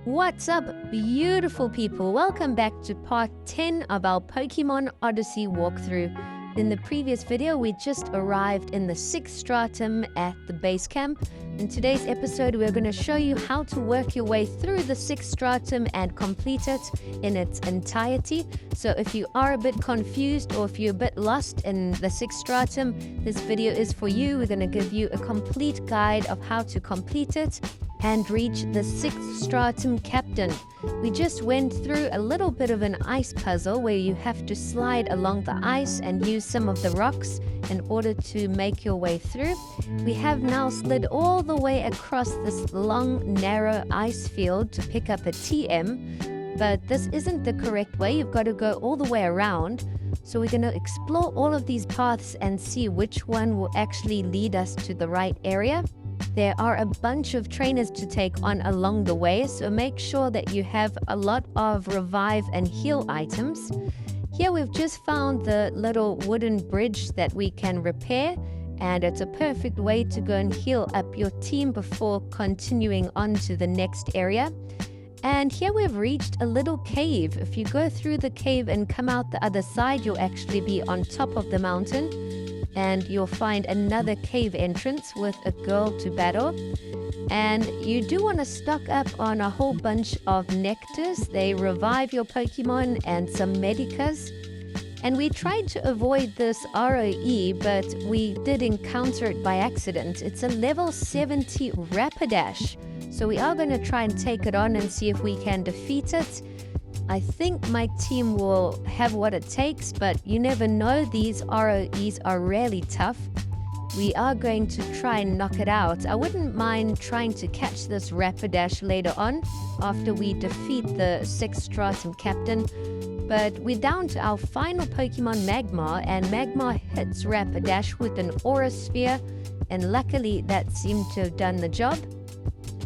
What's up, beautiful people? Welcome back to part 10 of our Pokemon Odyssey walkthrough. In the previous video, we just arrived in the Sixth Stratum at the base camp. In today's episode, we're going to show you how to work your way through the Sixth Stratum and complete it in its entirety. So if you are a bit confused or if you're a bit lost in the Sixth Stratum, this video is for you. We're going to give you a complete guide of how to complete it and reach the Sixth Stratum Captain. We just went through a little bit of an ice puzzle where you have to slide along the ice and use some of the rocks in order to make your way through. We have now slid all the way across this long, narrow ice field to pick up a TM, but this isn't the correct way. You've got to go all the way around. So we're going to explore all of these paths and see which one will actually lead us to the right area. There are a bunch of trainers to take on along the way, so make sure that you have a lot of revive and heal items. Here we've just found the little wooden bridge that we can repair, and it's a perfect way to go and heal up your team before continuing on to the next area. And here we've reached a little cave. If you go through the cave and come out the other side, you'll actually be on top of the mountain. And you'll find another cave entrance with a girl to battle. And you do want to stock up on a whole bunch of nectars. They revive your Pokemon, and some medicas. And we tried to avoid this ROE, but we did encounter it by accident. It's a level 70 Rapidash. So we are going to try and take it on and see if we can defeat it. I think my team will have what it takes, but you never know. These ROEs are really tough. We are going to try and knock it out. I wouldn't mind trying to catch this Rapidash later on after we defeat the Sixth Stratum Captain. But we're down to our final Pokemon, Magmar, and Magmar hits Rapidash with an Aura Sphere, and luckily that seemed to have done the job.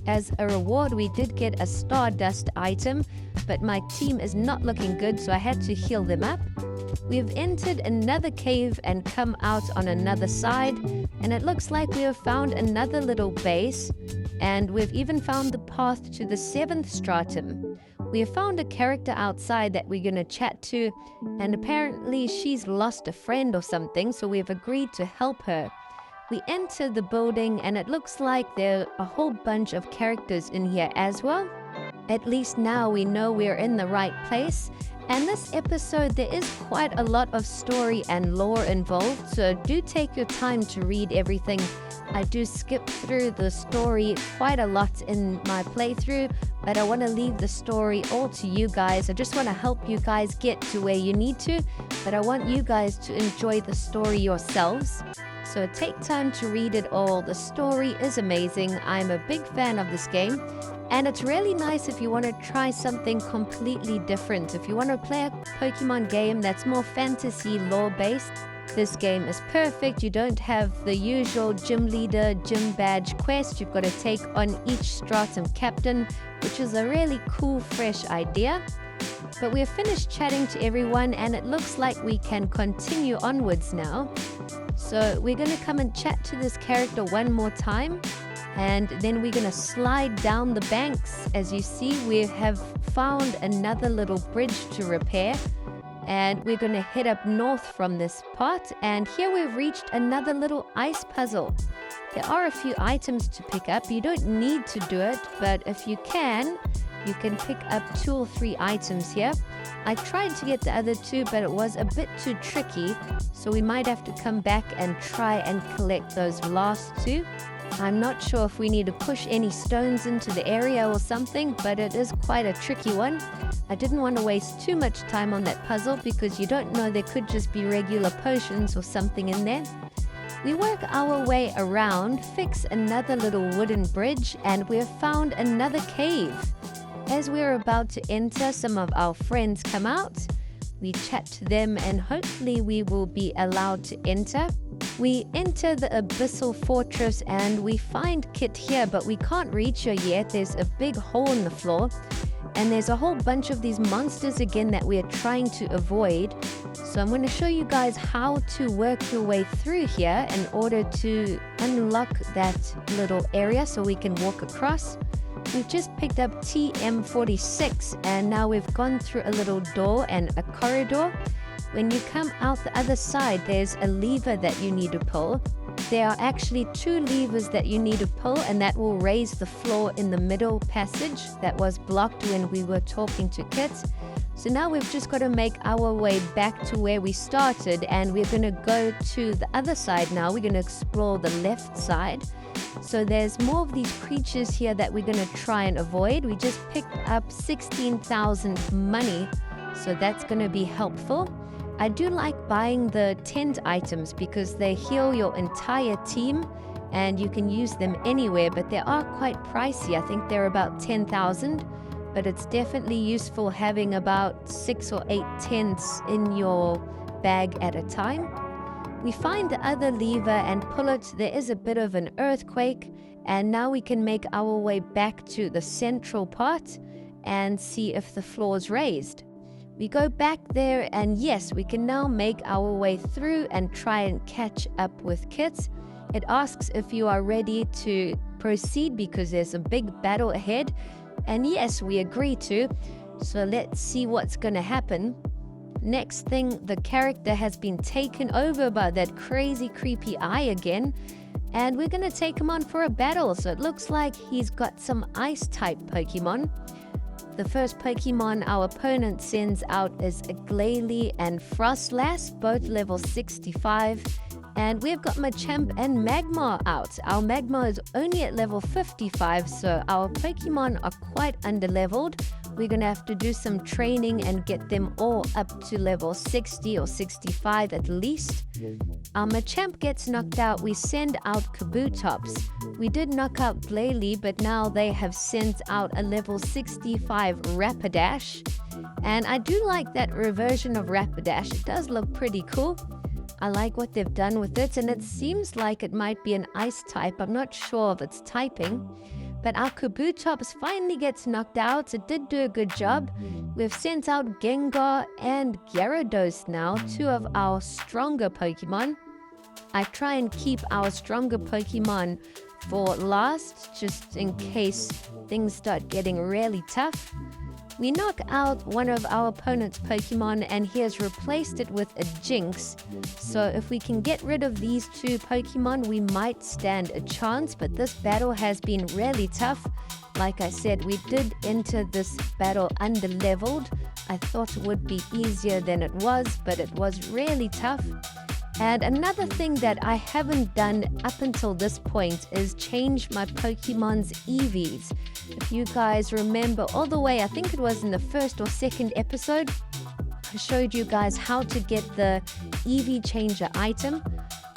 As a reward, we did get a Stardust item, but my team is not looking good, so I had to heal them up. We've entered another cave and come out on another side, and it looks like we have found another little base, and we've even found the path to the 7th Stratum. We have found a character outside that we're going to chat to, and apparently she's lost a friend or something, so we've agreed to help her. We enter the building, and it looks like there are a whole bunch of characters in here as well. At least now we know we're in the right place. And this episode, there is quite a lot of story and lore involved, so do take your time to read everything. I do skip through the story quite a lot in my playthrough, but I want to leave the story all to you guys. I just want to help you guys get to where you need to, but I want you guys to enjoy the story yourselves. So take time to read it all. The story is amazing. I'm a big fan of this game. And it's really nice if you want to try something completely different. If you want to play a Pokemon game that's more fantasy lore based, this game is perfect. You don't have the usual gym leader, gym badge quest. You've got to take on each Stratum Captain, which is a really cool, fresh idea. But we're finished chatting to everyone, and it looks like we can continue onwards now. So we're going to come and chat to this character one more time, and then we're going to slide down the banks. As you see, we have found another little bridge to repair, and we're going to head up north from this part. And here we've reached another little ice puzzle. There are a few items to pick up. You don't need to do it, but if you can pick up 2 or 3 items here. I tried to get the other 2, but it was a bit too tricky, so we might have to come back and try and collect those last 2. I'm not sure if we need to push any stones into the area or something, but it is quite a tricky one. I didn't want to waste too much time on that puzzle because you don't know, there could just be regular potions or something in there. We work our way around, fix another little wooden bridge, and we've found another cave. As we're about to enter, some of our friends come out. We chat to them, and hopefully we will be allowed to enter. We enter the Abyssal Fortress, and we find Kit here, but we can't reach her yet. There's a big hole in the floor. And there's a whole bunch of these monsters again that we're trying to avoid. So I'm going to show you guys how to work your way through here in order to unlock that little area so we can walk across. We've just picked up TM46 and now we've gone through a little door and a corridor. When you come out the other side, there's a lever that you need to pull. There are actually 2 levers that you need to pull, and that will raise the floor in the middle passage that was blocked when we were talking to Kit. So now we've just got to make our way back to where we started, and we're going to go to the other side now. We're going to explore the left side. So there's more of these creatures here that we're going to try and avoid. We just picked up 16,000 money, so that's going to be helpful. I do like buying the tent items because they heal your entire team and you can use them anywhere, but they are quite pricey. I think they're about 10,000, but it's definitely useful having about 6 or 8 tents in your bag at a time. We find the other lever and pull it. There is a bit of an earthquake, and now we can make our way back to the central part and see if the floor is raised. We go back there, and yes, we can now make our way through and try and catch up with Kit. It asks if you are ready to proceed because there's a big battle ahead, and yes, we agree to. So let's see what's going to happen. Next thing, the character has been taken over by that crazy creepy eye again, and we're going to take him on for a battle. So it looks like he's got some ice type Pokemon. The first Pokemon our opponent sends out is a Glalie and Frostlass, both level 65. And we've got Machamp and Magmar out. Our Magmar is only at level 55, so our Pokemon are quite underleveled. We're going to have to do some training and get them all up to level 60 or 65 at least. Our Machamp gets knocked out, we send out Kabutops. We did knock out Glalie, but now they have sent out a level 65 Rapidash. And I do like that reversion of Rapidash. It does look pretty cool. I like what they've done with it, and it seems like it might be an ice type. I'm not sure of its typing. But our Kabutops finally gets knocked out. It did do a good job. We've sent out Gengar and Gyarados now, 2 of our stronger Pokemon. I try and keep our stronger Pokemon for last, just in case things start getting really tough. We knock out one of our opponent's Pokemon, and he has replaced it with a Jinx. So if we can get rid of these 2 Pokemon, we might stand a chance, but this battle has been really tough. Like I said, we did enter this battle underleveled. I thought it would be easier than it was, but it was really tough. And another thing that I haven't done up until this point is change my Pokemon's EVs. If you guys remember all the way, I think it was in the 1st or 2nd episode, I showed you guys how to get the EV changer item.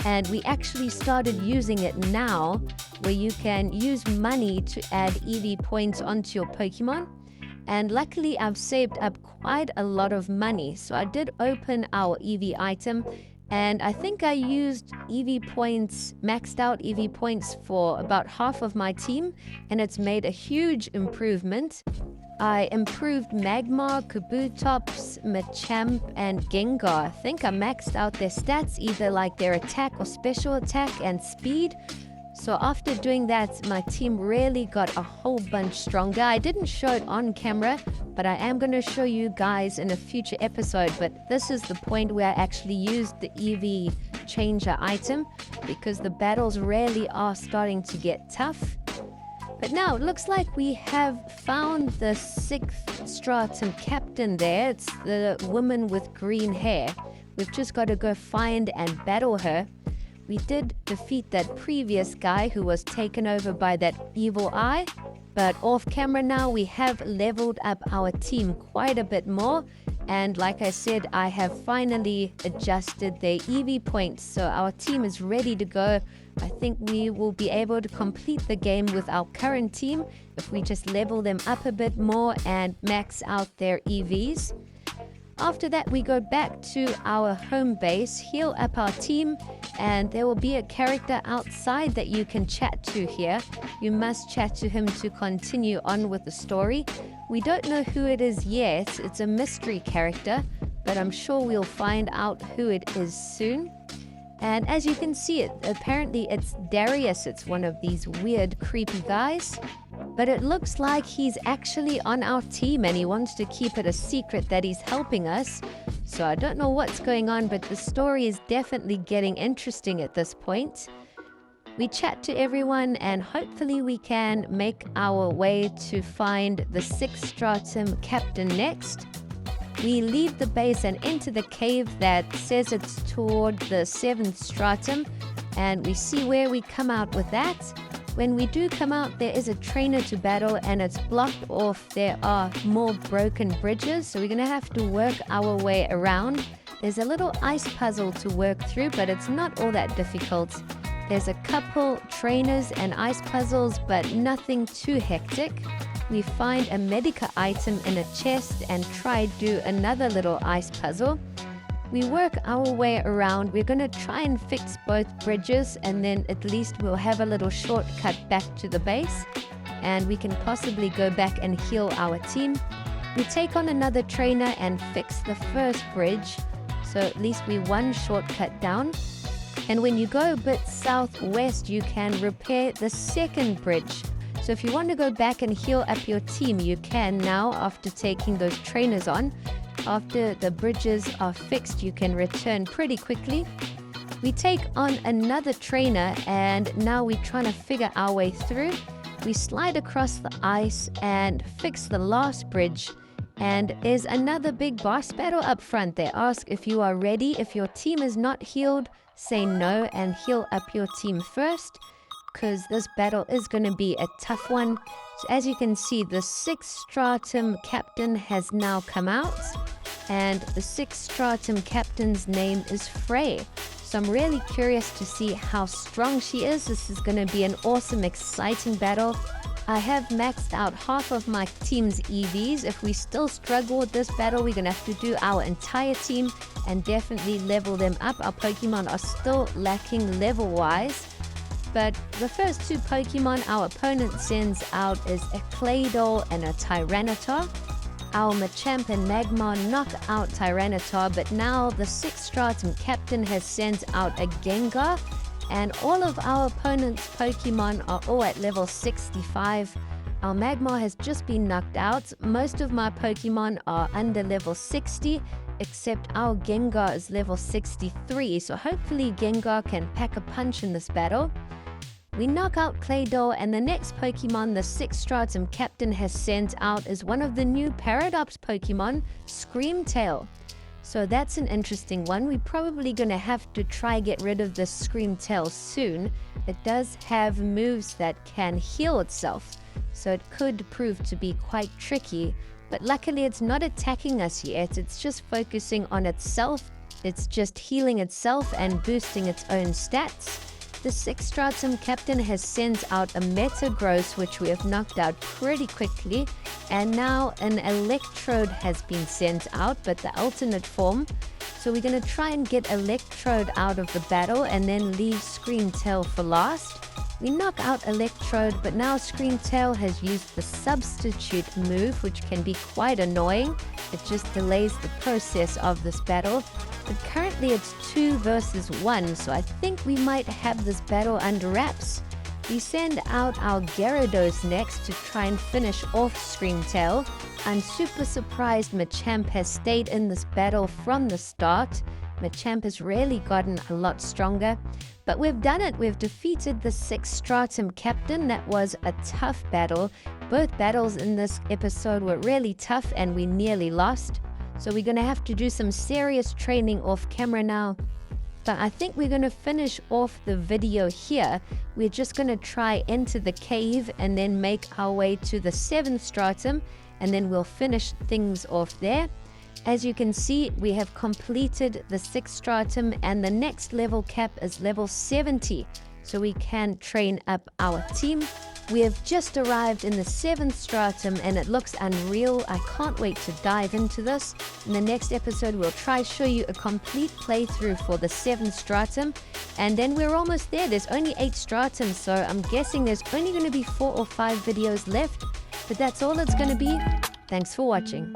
And we actually started using it now, where you can use money to add EV points onto your Pokemon. And luckily I've saved up quite a lot of money. So I did open our EV item, and I think I used EV points, maxed out EV points for about half of my team, and it's made a huge improvement. I improved Magmar, Kabutops, Machamp, and Gengar. I think I maxed out their stats, either like their attack or special attack and speed. So after doing that, my team really got a whole bunch stronger. I didn't show it on camera, but I am going to show you guys in a future episode. But this is the point where I actually used the EV changer item, because the battles really are starting to get tough. But now it looks like we have found the Sixth Stratum Captain there. It's the woman with green hair. We've just got to go find and battle her. We did defeat that previous guy who was taken over by that evil eye. But off camera now, we have leveled up our team quite a bit more. And like I said, I have finally adjusted their EV points. So our team is ready to go. I think we will be able to complete the game with our current team if we just level them up a bit more and max out their EVs. After that, we go back to our home base, heal up our team, and there will be a character outside that you can chat to here. You must chat to him to continue on with the story. We don't know who it is yet. It's a mystery character, but I'm sure we'll find out who it is soon. And as you can see, apparently it's Darius. It's one of these weird, creepy guys. But it looks like he's actually on our team and he wants to keep it a secret that he's helping us. So I don't know what's going on, but the story is definitely getting interesting at this point. We chat to everyone and hopefully we can make our way to find the Sixth Stratum Captain next. We leave the base and enter the cave that says it's toward the 7th Stratum, and we see where we come out with that. When we do come out, there is a trainer to battle and it's blocked off. There are more broken bridges, so we're going to have to work our way around. There's a little ice puzzle to work through, but it's not all that difficult. There's a couple trainers and ice puzzles, but nothing too hectic. We find a medica item in a chest and try do another little ice puzzle. We work our way around. We're going to try and fix both bridges, and then at least we'll have a little shortcut back to the base, and we can possibly go back and heal our team. We take on another trainer and fix the first bridge, so at least we one shortcut down. And when you go a bit southwest, you can repair the second bridge. So if you want to go back and heal up your team, you can now after taking those trainers on. After the bridges are fixed, you can return pretty quickly. We take on another trainer and now we're trying to figure our way through. We slide across the ice and fix the last bridge. And there's another big boss battle up front. They ask if you are ready. If your team is not healed, say no and heal up your team first, because this battle is going to be a tough one. So as you can see, the Sixth Stratum Captain has now come out, and the Sixth Stratum Captain's name is Frey. So I'm really curious to see how strong she is. This is going to be an awesome, exciting battle. I have maxed out half of my team's EVs. If we still struggle with this battle, we're going to have to do our entire team and definitely level them up. Our Pokemon are still lacking level-wise. But the first two Pokemon our opponent sends out is a Claydol and a Tyranitar. Our Machamp and Magmar knock out Tyranitar, but now the Sixth Stratum Captain has sent out a Gengar, and all of our opponent's Pokemon are all at level 65. Our Magmar has just been knocked out. Most of my Pokemon are under level 60, except our Gengar is level 63, so hopefully Gengar can pack a punch in this battle. We knock out Claydol, and the next Pokemon the Sixth Stratum Captain has sent out is one of the new Paradox Pokemon, Screamtail. So that's an interesting one. We're probably going to have to try get rid of this Screamtail soon. It does have moves that can heal itself, so it could prove to be quite tricky. But luckily it's not attacking us yet. It's just focusing on itself. It's just healing itself and boosting its own stats. The Sixth Stratum Captain has sent out a Metagross, which we have knocked out pretty quickly, and now an Electrode has been sent out, but the alternate form. So we're going to try and get Electrode out of the battle and then leave Screamtail for last. We knock out Electrode, but now Screamtail has used the Substitute move, which can be quite annoying. It just delays the process of this battle. But currently it's 2 versus 1, so I think we might have this battle under wraps. We send out our Gyarados next to try and finish off Screamtail. I'm super surprised Machamp has stayed in this battle from the start. Machamp has really gotten a lot stronger. But we've done it. We've defeated the Sixth Stratum Captain. That was a tough battle. Both battles in this episode were really tough and we nearly lost. So we're going to have to do some serious training off camera now. But I think we're going to finish off the video here. We're just going to try into the cave and then make our way to the 7th Stratum, and then we'll finish things off there. As you can see, we have completed the 6th Stratum, and the next level cap is level 70, so we can train up our team. We have just arrived in the 7th Stratum and it looks unreal. I can't wait to dive into this. In the next episode, we'll try show you a complete playthrough for the 7th Stratum, and then we're almost there. There's only 8 Stratums, so I'm guessing there's only going to be 4 or 5 videos left, but that's all it's going to be. Thanks for watching.